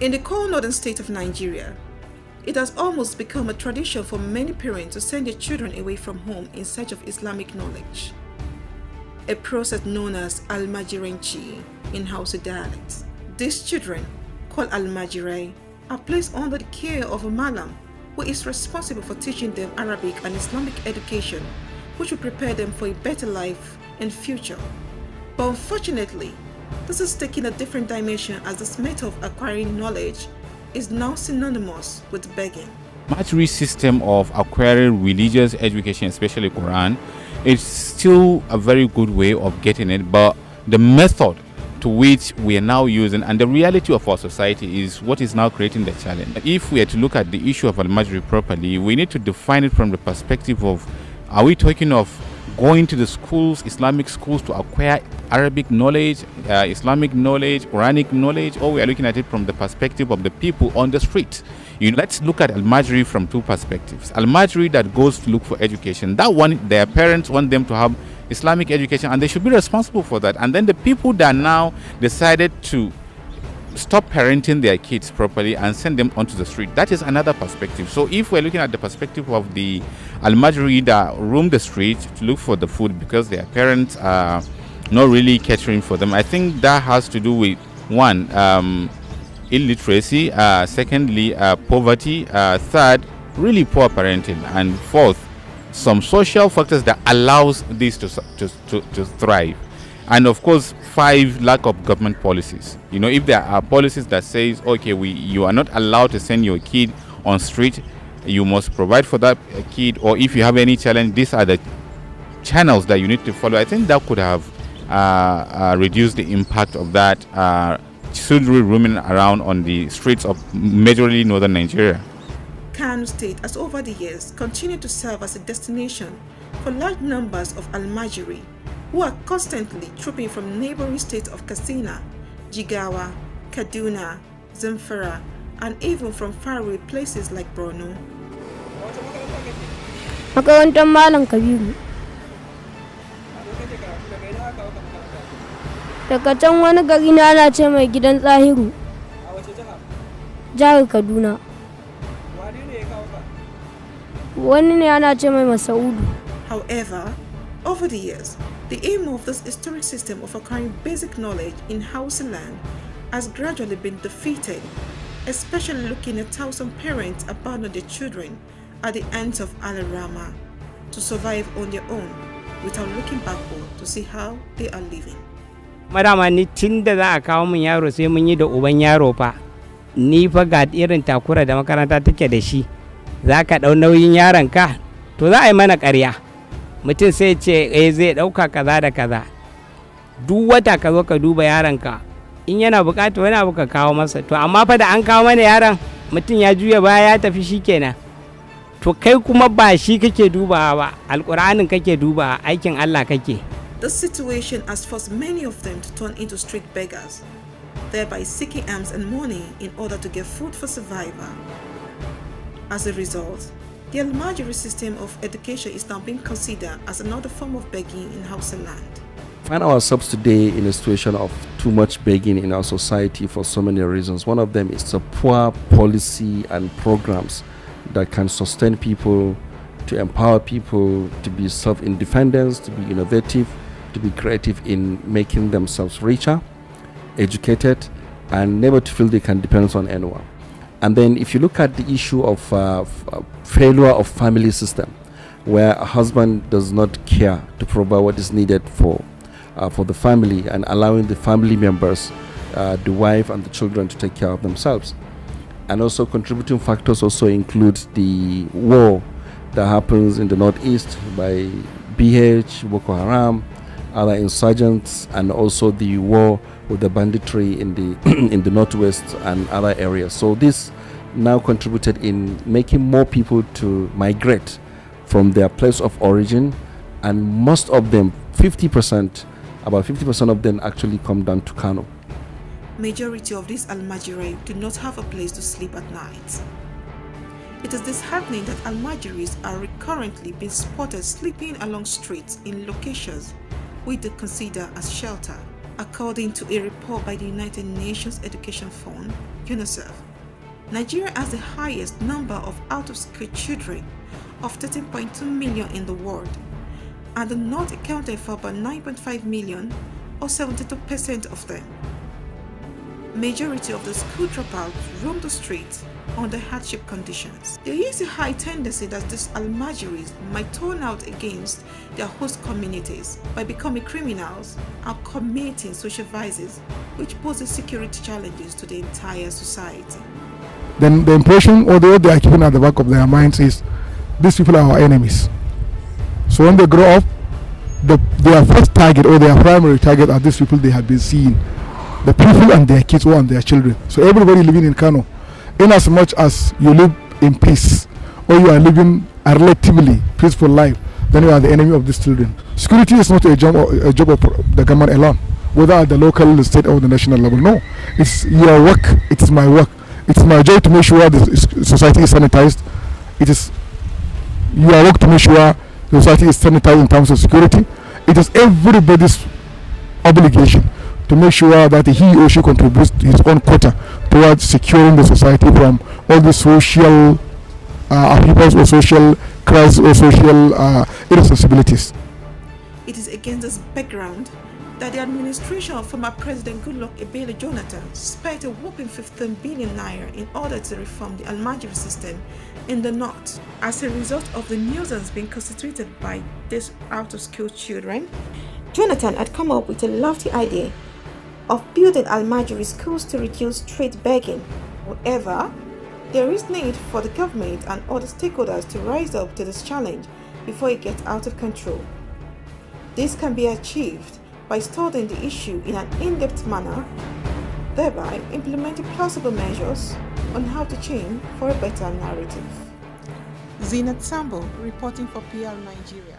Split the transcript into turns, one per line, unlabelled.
In the cold northern state of Nigeria, it has almost become a tradition for many parents to send their children away from home in search of Islamic knowledge, a process known as Almajiranchi in Hausa dialects. These children, called Almajirai, are placed under the care of a Malam who is responsible for teaching them Arabic and Islamic education, which will prepare them for a better life in future. But unfortunately, this is taking a different dimension as this method of acquiring knowledge is now synonymous with begging.
Almajiri system of acquiring religious education, especially Quran, is still a very good way of getting it, but the method to which we are now using and the reality of our society is what is now creating the challenge. If we are to look at the issue of Almajiri properly, we need to define it from the perspective of, are we talking of going to the schools, Islamic schools, to acquire Arabic knowledge, Islamic knowledge, Quranic knowledge, or we are looking at it from the perspective of the people on the street? Let's look at Almajiri from two perspectives. Almajiri that goes to look for education, that one, their parents want them to have Islamic education and they should be responsible for that. And then the people that now decided to stop parenting their kids properly and send them onto the street, that is another perspective. So if we're looking at the perspective of the Almajiri that roam the street to look for the food because their parents are not really catering for them, I think that has to do with one, illiteracy, secondly, poverty, third, really poor parenting, and fourth, some social factors that allows this to thrive. And of course, five, lack of government policies. If there are policies that says, okay, you are not allowed to send your kid on street, you must provide for that kid, or if you have any challenge, these are the channels that you need to follow. I think that could have reduced the impact of that children roaming around on the streets of majorly northern Nigeria.
Kano State has over the years continued to serve as a destination for large numbers of Almajiri who are constantly trooping from neighboring states of Katsina, Jigawa, Kaduna, Zamfara, and even from faraway places like Borno.
Makarantar Malam Kabiru. Daga can wani gari na ana ce mai gidan Tsahiru. Jihar Kaduna. Wani ne ana ce mai Masaudu.
However, over the years, the aim of this historic system of acquiring basic knowledge in Hausa land has gradually been defeated, especially looking at how some parents abandon their children at the ends of Alarama to survive on their own without looking backward to see how they are living.
Madama ni tun da za a kawo min yaro sai mun yi da uban yaro fa. Ni fa ga irin takura da makaranta take da shi. Za ka ɗau nauyin yaronka, to za a yi mana ƙarya. Mutum sai ce zai ɗauka kaza da kaza. Duk wata ka zo ka duba yaronka, in yana buƙata wani abu ka kawo masa. To amma fa da an kawo mana yaron, mutum ya juya baya ya tafi shi kenan. To kai kuma ba shi kake dubawa ba, Alƙur'anin kake dubawa, aikin Allah kake.
This situation has forced many of them to turn into street beggars, thereby seeking alms and money in order to get food for survival. As a result, the Almajiri system of education is now being considered as another form of begging in Hausa land.
We find ourselves today in a situation of too much begging in our society for so many reasons. One of them is the poor policy and programs that can sustain people, to empower people to be self-independent, to be innovative, to be creative in making themselves richer, educated, and never to feel they can depend on anyone. And then if you look at the issue of failure of family system, where a husband does not care to provide what is needed for the family and allowing the family members, the wife and the children, to take care of themselves. And also contributing factors also include the war that happens in the northeast by BH, Boko Haram, other insurgents, and also the war with the banditry in the in the northwest and other areas. So this now contributed in making more people to migrate from their place of origin, and most of them, about 50% of them actually come down to Kano.
Majority of these Almajirai do not have a place to sleep at night. It is disheartening that Almajiris are recurrently being spotted sleeping along streets in locations which they consider as shelter. According to a report by the United Nations Education Fund, UNICEF, Nigeria has the highest number of out-of-school children of 13.2 million in the world, and the North accounted for about 9.5 million, or 72% of them. Majority of the school dropouts roam the streets under hardship conditions. There is a high tendency that these Almajiris might turn out against their host communities by becoming criminals and committing social vices, which poses security challenges to the entire society.
Then the impression or what they are keeping at the back of their minds is these people are our enemies. So when they grow up, their first target or their primary target are these people they have been seeing. The people and their kids or and their children. So everybody living in Kano, in as much as you live in peace or you are living a relatively peaceful life, then you are the enemy of these children. Security is not a job of the government alone, whether at the local, the state or the national level. No, it's your work, it's my work. It's my job to make sure the society is sanitized. It is your work to make sure the society is sanitized in terms of security. It is everybody's obligation to make sure that he or she contributes his own quota towards securing the society from all the social upheavals or social crises or social irresponsibilities.
It is against this background that the administration of former President Goodluck Ebele Jonathan spent a whopping 15 billion naira in order to reform the Almajiri system in the north. As a result of the nuisance being constituted by these out-of-school children, Jonathan had come up with a lofty idea of building Almajiri schools to reduce street begging. However, there is need for the government and other stakeholders to rise up to this challenge before it gets out of control. This can be achieved by studying the issue in an in-depth manner, thereby implementing plausible measures on how to change for a better narrative. Zinat Sambo reporting for PRNigeria.